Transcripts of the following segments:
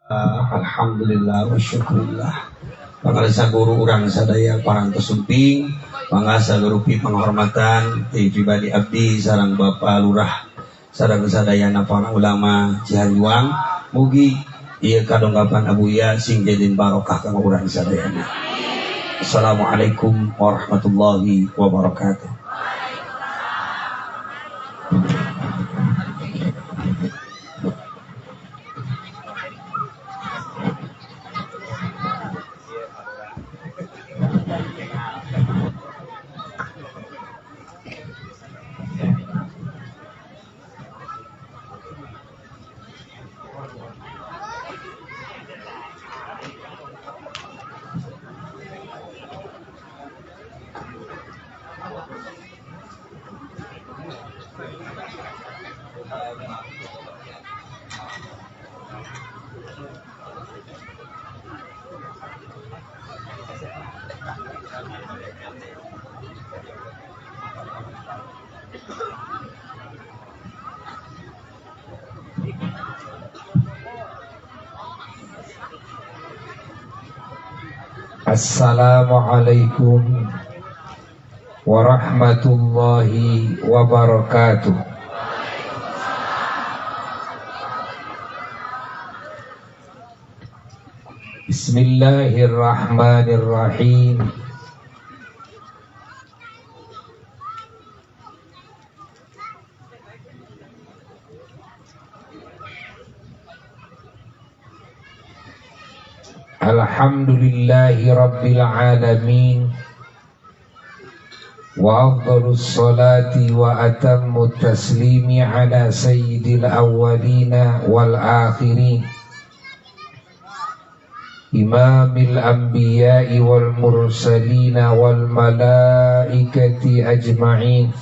Alhamdulillah wa syukurillah. Pangalisa guru urang sadaya parantos sumping, pangasa gerupi penghormatan ti pribadi abdi sareng Bapak Lurah sareng sadayana para ulama Cihariwang. Mugi ieu kadongkapan abuya sing jadin barokah kanggo urang sadayana. Assalamualaikum warahmatullahi wabarakatuh. Assalamualaikum warahmatullahi wabarakatuh. Bismillahirrahmanirrahim. Alhamdulillahi rabbil alamin. Wa afdhalus salati wa atammut taslimi ala sayyidil awwalina wal akhirin, imamil anbiya'i wal mursalina wal malaikati ajma'in,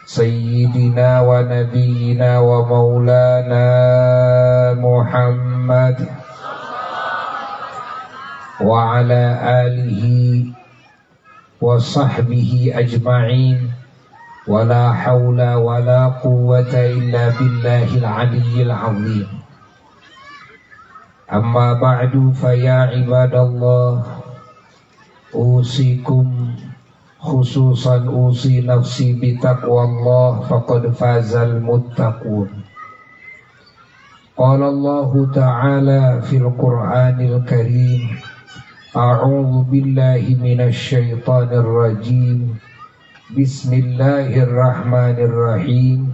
sayyidina wa nabiyyina wa maulana Muhammad wa ala alihi wa sahbihi ajma'in, wa la hawla wa la quwwata illa billahil aliyyil azim. Amma ba'du, fa ya ibadallah, usikum khususan usi nafsi bitaqwallah, faqad fazal muttaqun. Qala Allah ta'ala fil Qur'anil Karim, a'udzu billahi minasy syaithanir rajim. Bismillahirrahmanirrahim.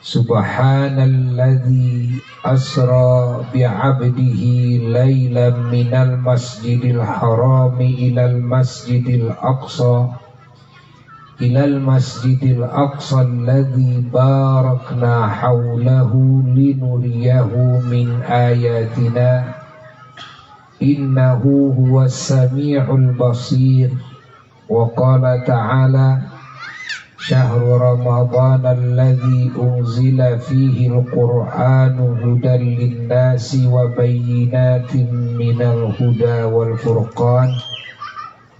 Subhanalladzi asra bi'abdihi laylan minal masjidil harami ilal masjidil aqsa alladzi barakna hawlahu linuriyahu min ayatina innahu huwas sami'ul basir. Wa qala ta'ala, syahru ramadhan alladzi unzila fihi al-Qur'anu hudan lin-nasi wa bayyinatin minal huda wal furqan.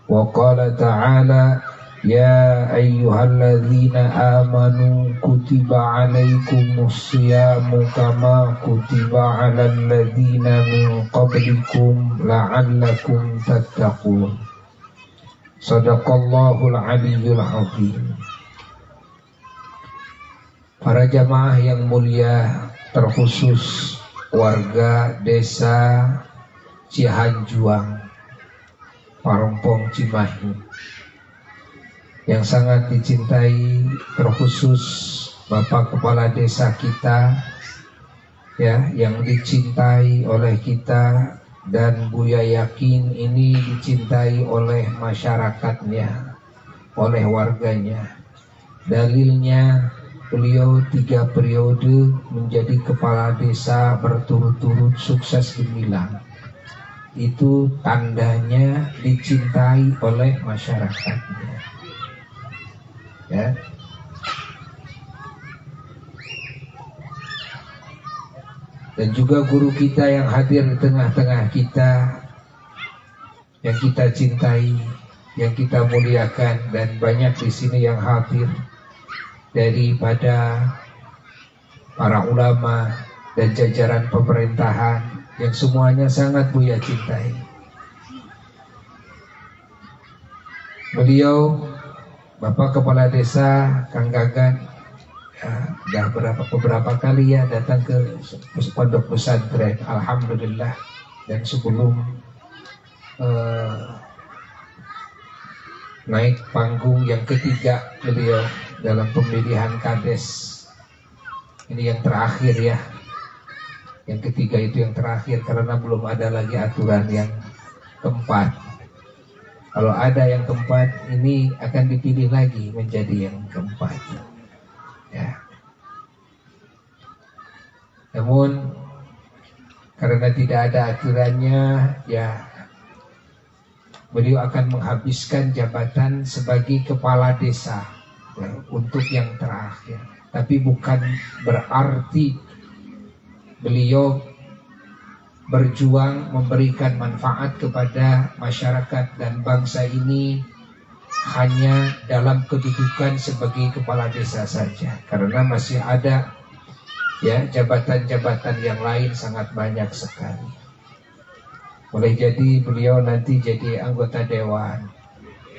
Wa qala ta'ala, ya ayyuhalladzina amanu kutiba alaikumus siyamu kama kutiba alal ladzina min qablikum la'allakum tattaqun. Sadaqallahul aliyyul azim. Para jamaah yang mulia, terkhusus warga desa Cihanjuang, Parongpong Cimahi, yang sangat dicintai, terkhusus Bapak Kepala Desa kita, ya, yang dicintai oleh kita, dan Buya yakin ini dicintai oleh masyarakatnya, oleh warganya. Dalilnya, beliau 3 periode menjadi kepala desa berturut-turut sukses gemilang. Itu tandanya dicintai oleh masyarakatnya. Ya. Dan juga guru kita yang hadir di tengah-tengah kita, yang kita cintai, yang kita muliakan, dan banyak di sini yang hadir daripada para ulama, dan jajaran pemerintahan yang semuanya sangat Buya cintai. Beliau Bapak Kepala Desa Kang Gagan ya, beberapa kali ya datang ke pondok pesantren, alhamdulillah. Dan sebelum naik panggung yang ketiga beliau dalam pemilihan kades, ini yang terakhir ya, yang ketiga itu yang terakhir karena belum ada lagi aturan yang keempat. Kalau ada yang keempat, ini akan dipilih lagi menjadi yang keempat ya. Namun karena tidak ada aturannya ya, beliau akan menghabiskan jabatan sebagai kepala desa ya, untuk yang terakhir. Tapi bukan berarti beliau berjuang memberikan manfaat kepada masyarakat dan bangsa ini hanya dalam kedudukan sebagai kepala desa saja, karena masih ada ya jabatan-jabatan yang lain sangat banyak sekali. Boleh jadi beliau nanti jadi anggota dewan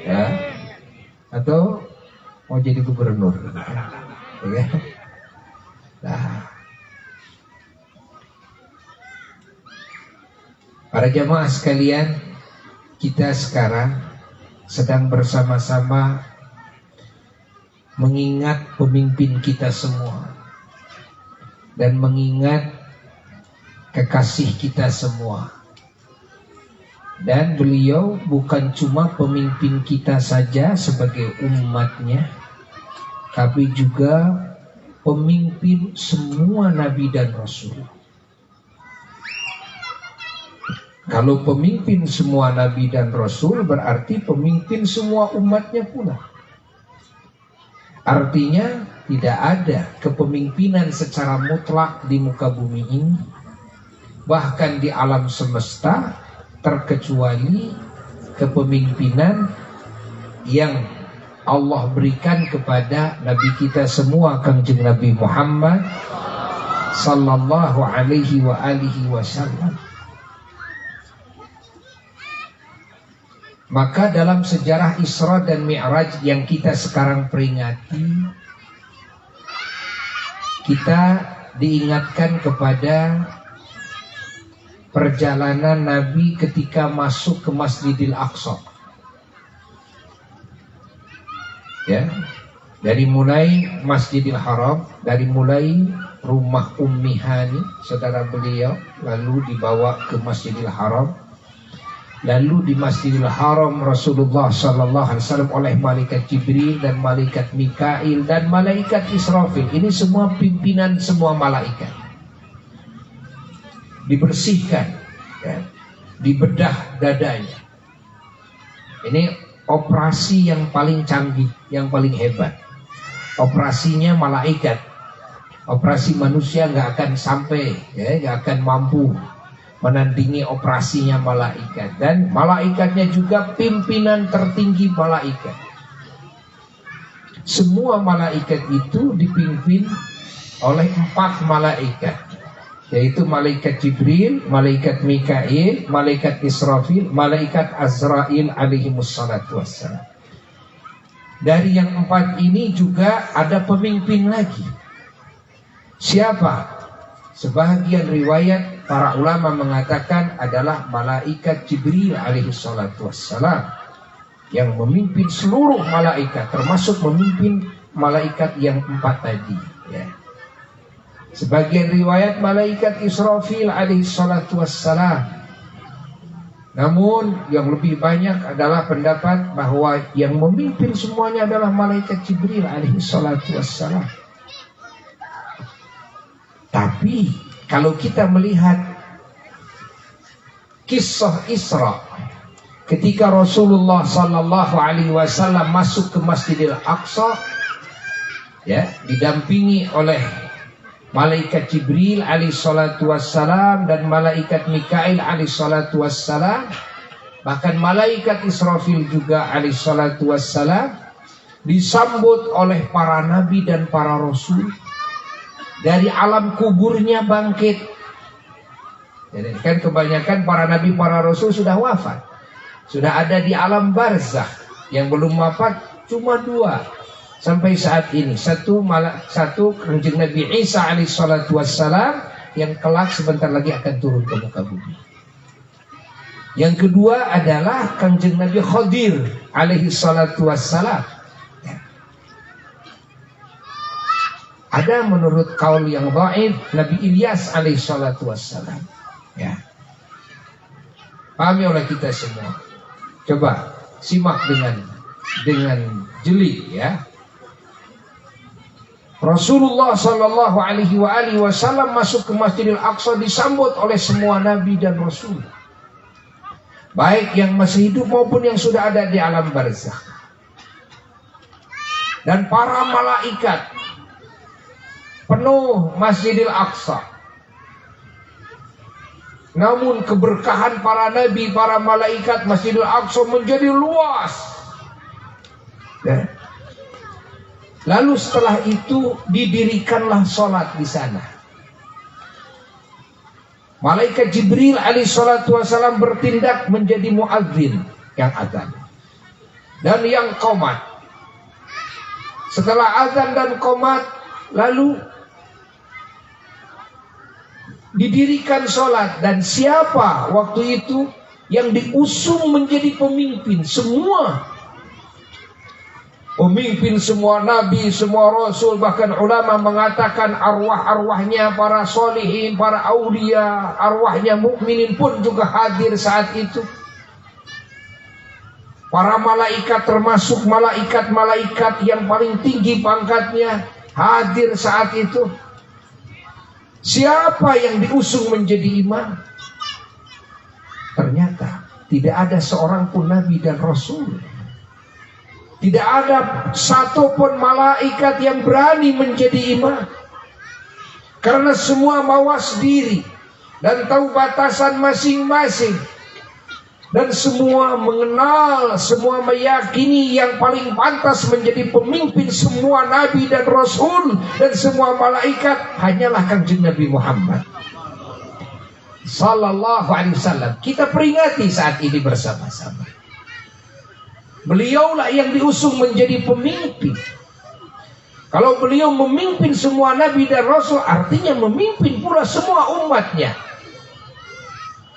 ya, atau mau jadi gubernur ya. Nah, para jamaah sekalian, kita sekarang sedang bersama-sama mengingat pemimpin kita semua dan mengingat kekasih kita semua. Dan beliau bukan cuma pemimpin kita saja sebagai umatnya, tapi juga pemimpin semua nabi dan rasul. Kalau pemimpin semua nabi dan rasul berarti pemimpin semua umatnya pula. Artinya tidak ada kepemimpinan secara mutlak di muka bumi ini, bahkan di alam semesta, terkecuali kepemimpinan yang Allah berikan kepada Nabi kita semua, Kangjeng Nabi Muhammad sallallahu alaihi wa alihi wasallam. Maka dalam sejarah Isra dan Mi'raj yang kita sekarang peringati, kita diingatkan kepada perjalanan Nabi ketika masuk ke Masjidil Aqsa. Ya, dari mulai Masjidil Haram, dari mulai rumah Ummi Hani, saudara beliau, lalu dibawa ke Masjidil Haram. Lalu di Masjidil Haram Rasulullah sallallahu alaihi wasallam oleh malaikat Jibril dan malaikat Mikail dan malaikat Israfil. Ini semua pimpinan semua malaikat. Dibersihkan ya, dibedah dadanya. Ini operasi yang paling canggih, yang paling hebat. Operasinya malaikat. Operasi manusia nggak akan sampai ya, nggak akan mampu menandingi operasinya malaikat. Dan malaikatnya juga pimpinan tertinggi malaikat. Semua malaikat itu dipimpin oleh 4 malaikat, yaitu malaikat Jibril, malaikat Mikail, malaikat Israfil, malaikat Azrail alaihimussalatu wassalam. Dari yang 4 ini juga ada pemimpin lagi. Siapa? Sebagian riwayat para ulama mengatakan adalah malaikat Jibril alaihissalatu wassalam yang memimpin seluruh malaikat, termasuk memimpin malaikat yang 4 tadi ya. Sebagian riwayat malaikat Israfil alaihissalatu wassalam. Namun yang lebih banyak adalah pendapat bahwa yang memimpin semuanya adalah malaikat Jibril alaihissalatu wassalam. Tapi kalau kita melihat kisah Isra ketika Rasulullah sallallahu alaihi wasallam masuk ke Masjidil Aqsa ya, didampingi oleh malaikat Jibril alaihi salatu wassalam dan malaikat Mikail alaihi salatu wassalam, bahkan malaikat Israfil juga alaihi salatu wassalam, disambut oleh para nabi dan para rasul dari alam kuburnya bangkit. Jadi kan kebanyakan para nabi, para rasul sudah wafat, sudah ada di alam barzakh. Yang belum wafat cuma 2 sampai saat ini. Satu Kanjeng Nabi Isa alaihissalatu wassalam, yang kelak sebentar lagi akan turun ke muka bumi. Yang kedua adalah Kanjeng Nabi Khadir alaihissalatu wassalam. Ada menurut kaul yang dhaif Nabi Ilyas alaihissalatu wassalam. Ya. Pahami oleh kita semua. Coba simak dengan jeli ya. Rasulullah sallallahu alaihi wasallam masuk ke Masjidil Aqsa disambut oleh semua nabi dan rasul, baik yang masih hidup maupun yang sudah ada di alam barzakh. Dan para malaikat penuh Masjidil Aqsa. Namun keberkahan para nabi, para malaikat, Masjidil Aqsa menjadi luas. Ya. Lalu setelah itu didirikanlah sholat di sana. Malaikat Jibril alaihissalatu wassalam bertindak menjadi muadzin yang azan dan yang qomat. Setelah azan dan qomat, lalu didirikan sholat. Dan siapa waktu itu yang diusung menjadi pemimpin? Semua pemimpin, semua nabi, semua rasul, bahkan ulama mengatakan arwah-arwahnya para solihin, para aulia, arwahnya mukminin pun juga hadir saat itu. Para malaikat, termasuk malaikat-malaikat yang paling tinggi pangkatnya, hadir saat itu. Siapa yang diusung menjadi imam? Ternyata tidak ada seorang pun nabi dan rasul. Tidak ada satupun malaikat yang berani menjadi imam. Karena semua mawas diri dan tahu batasan masing-masing. Dan semua mengenal, semua meyakini yang paling pantas menjadi pemimpin semua nabi dan rasul dan semua malaikat hanyalah Kanjeng Nabi Muhammad sallallahu alaihi wasallam. Kita peringati saat ini bersama-sama. Beliaulah yang diusung menjadi pemimpin. Kalau beliau memimpin semua nabi dan rasul, artinya memimpin pula semua umatnya.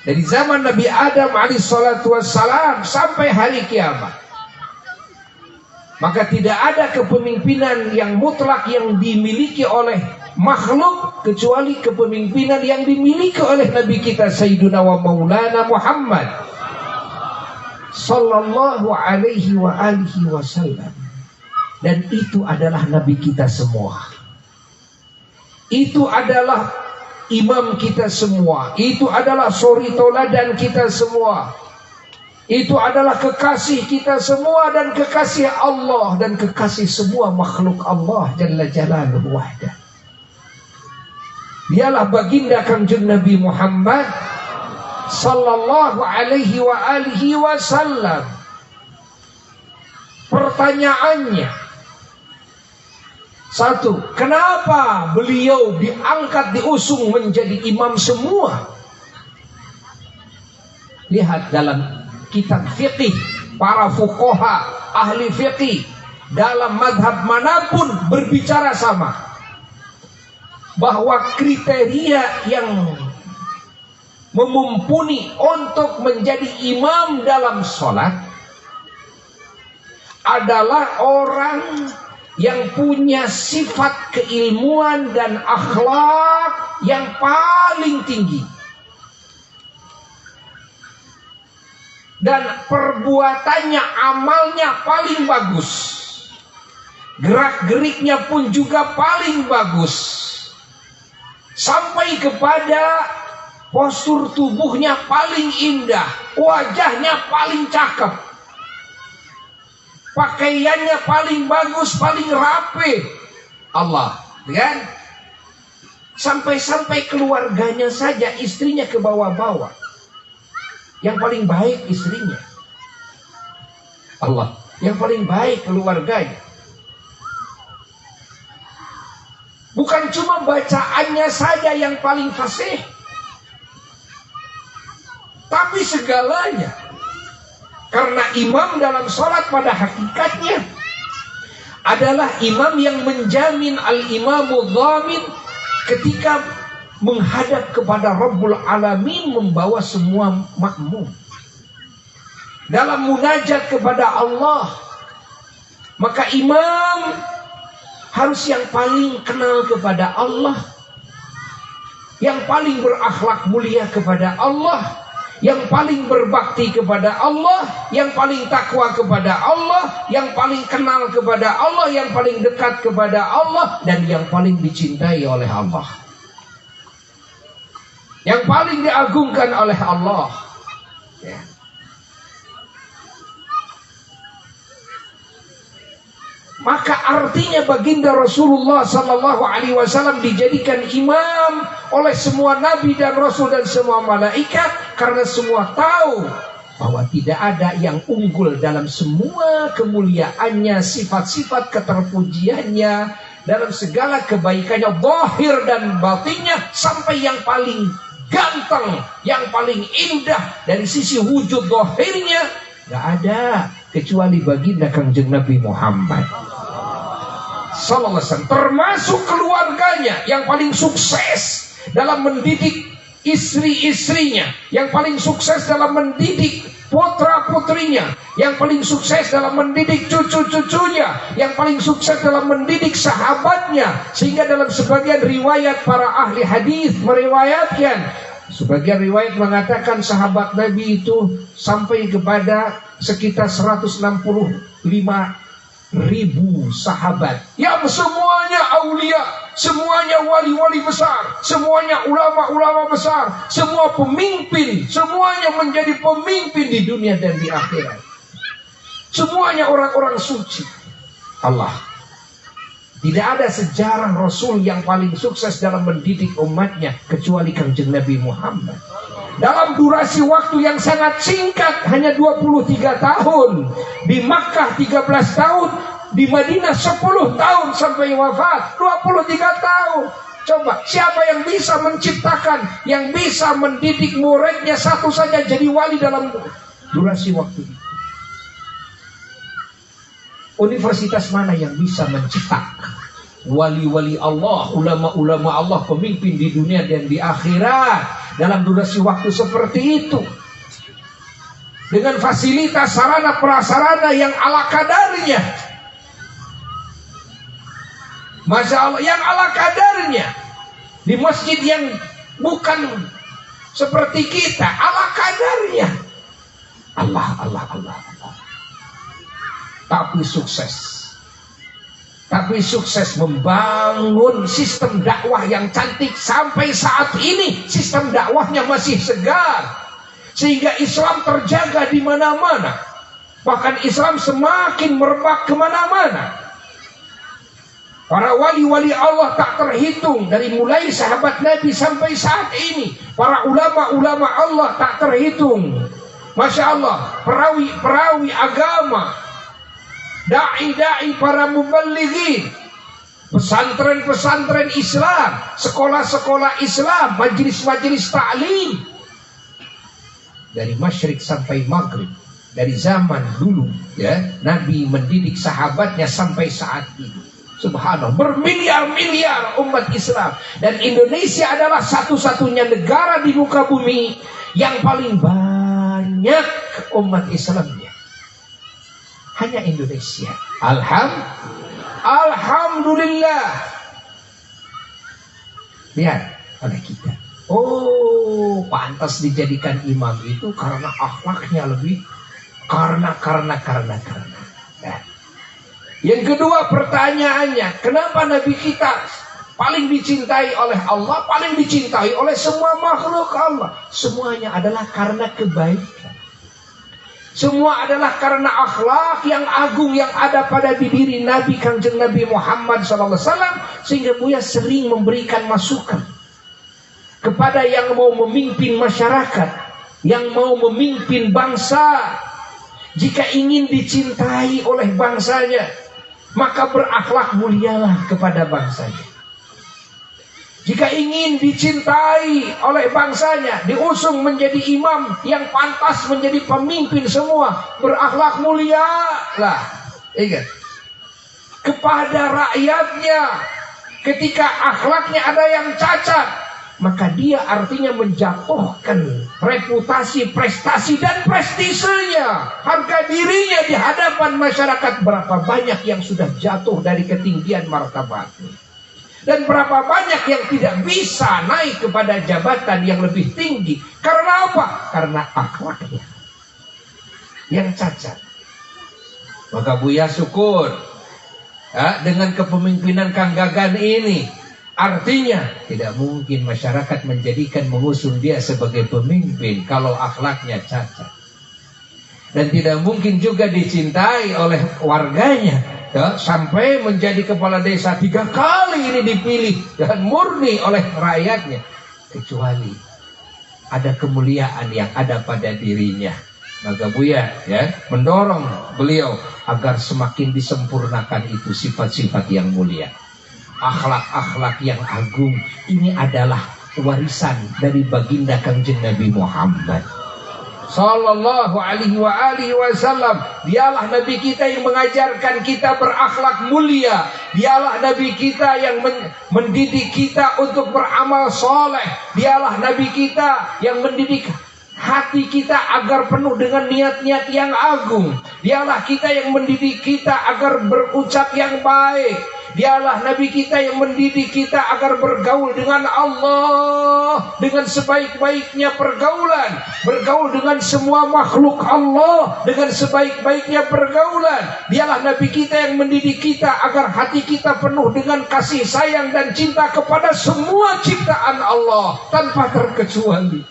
Dari zaman Nabi Adam alaihissalatu wassalam sampai hari kiamat. Maka tidak ada kepemimpinan yang mutlak yang dimiliki oleh makhluk kecuali kepemimpinan yang dimiliki oleh Nabi kita Sayyiduna wa Maulana Muhammad sallallahu alaihi wa alihi wasallam. Dan itu adalah Nabi kita semua. Itu adalah imam kita semua. Itu adalah suri tauladan kita semua. Itu adalah kekasih kita semua dan kekasih Allah dan kekasih semua makhluk Allah Jalla Jalaluhu wahdah. Dialah baginda Kanjeng Nabi Muhammad sallallahu alaihi wa alihi wasallam. Pertanyaannya, satu, kenapa beliau diangkat, diusung menjadi imam semua? Lihat dalam kitab fiqih, para fuqaha, ahli fiqih dalam madhab manapun berbicara sama, bahwa kriteria yang memumpuni untuk menjadi imam dalam sholat adalah orang yang punya sifat keilmuan dan akhlak yang paling tinggi, dan perbuatannya, amalnya paling bagus, gerak-geriknya pun juga paling bagus, sampai kepada postur tubuhnya paling indah, wajahnya paling cakep, pakaiannya paling bagus, paling rapi. Allah, kan? Sampai-sampai keluarganya saja, istrinya ke bawah-bawah. Yang paling baik istrinya. Allah, yang paling baik keluarganya. Bukan bukan cuma bacaannya saja yang paling fasih, tapi segalanya. Karena imam dalam sholat pada hakikatnya adalah imam yang menjamin, al-imamu dhamin, ketika menghadap kepada Rabbul Alamin membawa semua makmum. Dalam munajat kepada Allah, maka imam harus yang paling kenal kepada Allah, yang paling berakhlak mulia kepada Allah, yang paling berbakti kepada Allah, yang paling takwa kepada Allah, yang paling kenal kepada Allah, yang paling dekat kepada Allah, dan yang paling dicintai oleh Allah, yang paling diagungkan oleh Allah. Ya. Maka artinya baginda Rasulullah Sallallahu Alaihi Wasallam dijadikan imam oleh semua nabi dan rasul dan semua malaikat, karena semua tahu bahwa tidak ada yang unggul dalam semua kemuliaannya, sifat-sifat keterpujiannya, dalam segala kebaikannya, zahir dan batinnya, sampai yang paling ganteng, yang paling indah dari sisi wujud zahirnya, gak ada kecuali baginda Kangjeng Nabi Muhammad Sallallahu Alaihi Wasallam. Termasuk keluarganya yang paling sukses dalam mendidik istri-istrinya, yang paling sukses dalam mendidik putra-putrinya, yang paling sukses dalam mendidik cucu-cucunya, yang paling sukses dalam mendidik sahabatnya. Sehingga dalam sebagian riwayat para ahli hadis meriwayatkan, sebagian riwayat mengatakan sahabat Nabi itu sampai kepada sekitar 165.000 sahabat, yang semuanya aulia, semuanya wali-wali besar, semuanya ulama-ulama besar, semua pemimpin, semuanya menjadi pemimpin di dunia dan di akhirat. Semuanya orang-orang suci Allah. Tidak ada sejarah Rasul yang paling sukses dalam mendidik umatnya kecuali Kangjeng Nabi Muhammad. Dalam durasi waktu yang sangat singkat, hanya 23 tahun. Di Makkah 13 tahun, di Madinah 10 tahun sampai wafat. 23 tahun. Coba, siapa yang bisa menciptakan, yang bisa mendidik muridnya satu saja jadi wali dalam durasi waktu itu? Universitas mana yang bisa menciptakan wali-wali Allah, ulama-ulama Allah, pemimpin di dunia dan di akhirat dalam durasi waktu seperti itu, dengan fasilitas sarana prasarana yang ala kadarnya? Masya Allah, yang ala kadarnya, di masjid yang bukan seperti kita, ala kadarnya. Allah. Tapi sukses membangun sistem dakwah yang cantik. Sampai saat ini sistem dakwahnya masih segar, sehingga Islam terjaga di mana-mana. Bahkan Islam semakin merebak kemana-mana. Para wali-wali Allah tak terhitung, dari mulai sahabat Nabi sampai saat ini. Para ulama-ulama Allah tak terhitung. Masya Allah, perawi-perawi agama, da'i-da'i, para muballighin, pesantren-pesantren Islam, sekolah-sekolah Islam, majelis-majelis ta'lim, dari masyrik sampai maghrib, dari zaman dulu ya, Nabi mendidik sahabatnya sampai saat ini. Subhanallah, bermiliar-miliar umat Islam, dan Indonesia adalah satu-satunya negara di muka bumi yang paling banyak umat Islamnya. Hanya Indonesia. Alhamdulillah. Lihat oleh kita. Oh, pantas dijadikan imam itu karena akhlaknya lebih, karena. Ya. Yang kedua pertanyaannya, kenapa Nabi kita paling dicintai oleh Allah, paling dicintai oleh semua makhluk Allah? Semuanya adalah karena kebaikan. Semua adalah karena akhlak yang agung yang ada pada diri Nabi Kangjeng Nabi Muhammad SAW. Sehingga Buya sering memberikan masukan kepada yang mau memimpin masyarakat, yang mau memimpin bangsa. Jika ingin dicintai oleh bangsanya, maka berakhlak mulialah kepada bangsanya. Jika ingin dicintai oleh bangsanya, diusung menjadi imam yang pantas menjadi pemimpin semua, berakhlak mulia lah. Ingat, kepada rakyatnya, ketika akhlaknya ada yang cacat, maka dia artinya menjatuhkan reputasi, prestasi dan prestisenya, harga dirinya di hadapan masyarakat. Berapa banyak yang sudah jatuh dari ketinggian martabatnya, dan berapa banyak yang tidak bisa naik kepada jabatan yang lebih tinggi. Karena apa? Karena akhlaknya yang cacat. Maka Buya syukur dengan kepemimpinan Kang Gagan ini. Artinya tidak mungkin masyarakat mengusung dia sebagai pemimpin kalau akhlaknya cacat. Dan tidak mungkin juga dicintai oleh warganya, sampai menjadi kepala desa 3 kali ini dipilih dan murni oleh rakyatnya, kecuali ada kemuliaan yang ada pada dirinya. Maka Buya mendorong beliau agar semakin disempurnakan itu sifat-sifat yang mulia, akhlak-akhlak yang agung. Ini adalah warisan dari baginda Kangjeng Nabi Muhammad Sallallahu alaihi wasallam. Dialah Nabi kita yang mengajarkan kita berakhlak mulia. Dialah Nabi kita yang mendidik kita untuk beramal soleh. Dialah Nabi kita yang mendidik hati kita agar penuh dengan niat-niat yang agung. Dialah kita yang mendidik kita agar berucap yang baik. Dialah Nabi kita yang mendidik kita agar bergaul dengan Allah dengan sebaik-baiknya pergaulan, bergaul dengan semua makhluk Allah dengan sebaik-baiknya pergaulan. Dialah Nabi kita yang mendidik kita agar hati kita penuh dengan kasih sayang dan cinta kepada semua ciptaan Allah tanpa terkecuali.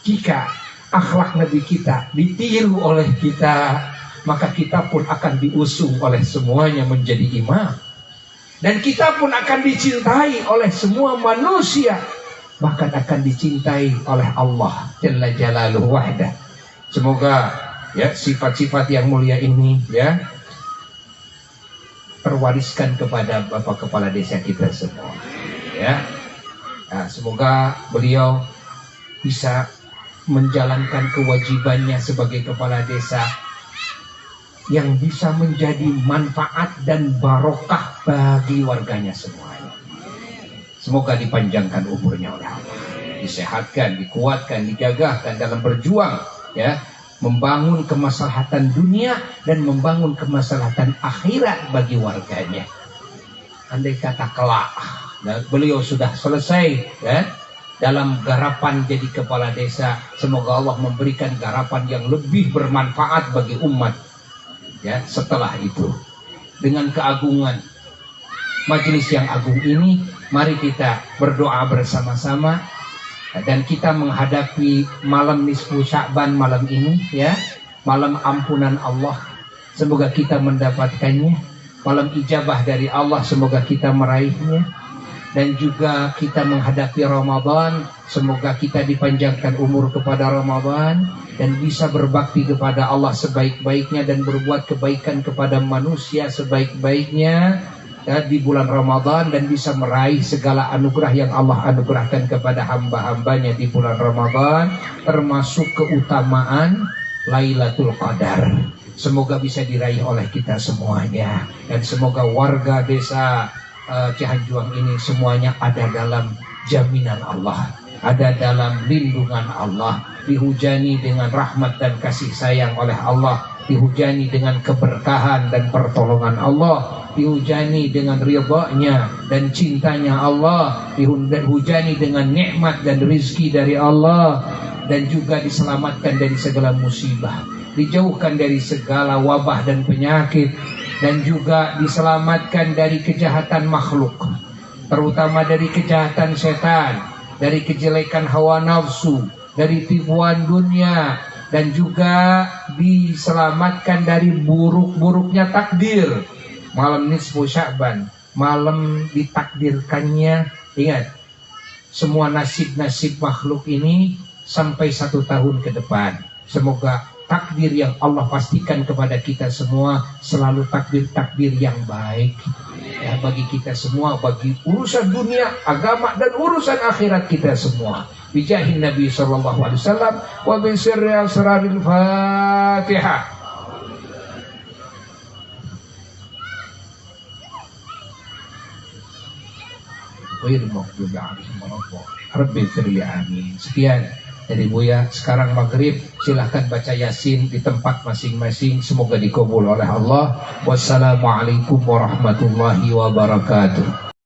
Jika akhlak Nabi kita ditiru oleh kita, maka kita pun akan diusung oleh semuanya menjadi imam. Dan kita pun akan dicintai oleh semua manusia. Bahkan akan dicintai oleh Allah Jalla Jalaluhu wahdah. Semoga sifat-sifat yang mulia ini terwariskan kepada Bapak Kepala Desa kita semua. Nah, semoga beliau bisa menjalankan kewajibannya sebagai kepala desa yang bisa menjadi manfaat dan barokah bagi warganya semuanya. Semoga dipanjangkan umurnya oleh Allah, disehatkan, dikuatkan, digagahkan dalam berjuang membangun kemaslahatan dunia dan membangun kemaslahatan akhirat bagi warganya. Andai kata kelak beliau sudah selesai dalam garapan jadi kepala desa, semoga Allah memberikan garapan yang lebih bermanfaat bagi umat. Setelah itu, dengan keagungan majelis yang agung ini, mari kita berdoa bersama-sama dan kita menghadapi malam nisfu Sya'ban malam ini, malam ampunan Allah. Semoga kita mendapatkannya, malam ijabah dari Allah, semoga kita meraihnya. Dan juga kita menghadapi Ramadan, semoga kita dipanjangkan umur kepada Ramadan dan bisa berbakti kepada Allah sebaik-baiknya dan berbuat kebaikan kepada manusia sebaik-baiknya di bulan Ramadan, dan bisa meraih segala anugerah yang Allah anugerahkan kepada hamba-hambanya di bulan Ramadan, termasuk keutamaan Lailatul Qadar. Semoga bisa diraih oleh kita semuanya, dan semoga warga desa Cihanjuang ini semuanya ada dalam jaminan Allah, ada dalam lindungan Allah, dihujani dengan rahmat dan kasih sayang oleh Allah, dihujani dengan keberkahan dan pertolongan Allah, dihujani dengan ridha-Nya dan cintanya Allah, dihujani dengan nikmat dan rizki dari Allah, dan juga diselamatkan dari segala musibah, dijauhkan dari segala wabah dan penyakit, dan juga diselamatkan dari kejahatan makhluk, terutama dari kejahatan setan, dari kejelekan hawa nafsu, dari tipuan dunia, dan juga diselamatkan dari buruk-buruknya takdir. Malam nisfu Sya'ban, malam ditakdirkannya, ingat, semua nasib-nasib makhluk ini sampai 1 tahun ke depan. Semoga takdir yang Allah pastikan kepada kita semua selalu takdir-takdir yang baik, ya, bagi kita semua, bagi urusan dunia, agama dan urusan akhirat kita semua. Bijahin Nabi sallallahu alaihi wasallam wa bi sirri asraril Fatihah. Ghairil maghdubi 'alaihim waladdallin. Rabbi firli amin. Sekian dari Buya. Sekarang maghrib, silahkan baca Yasin di tempat masing-masing. Semoga dikabul oleh Allah. Wassalamualaikum warahmatullahi wabarakatuh.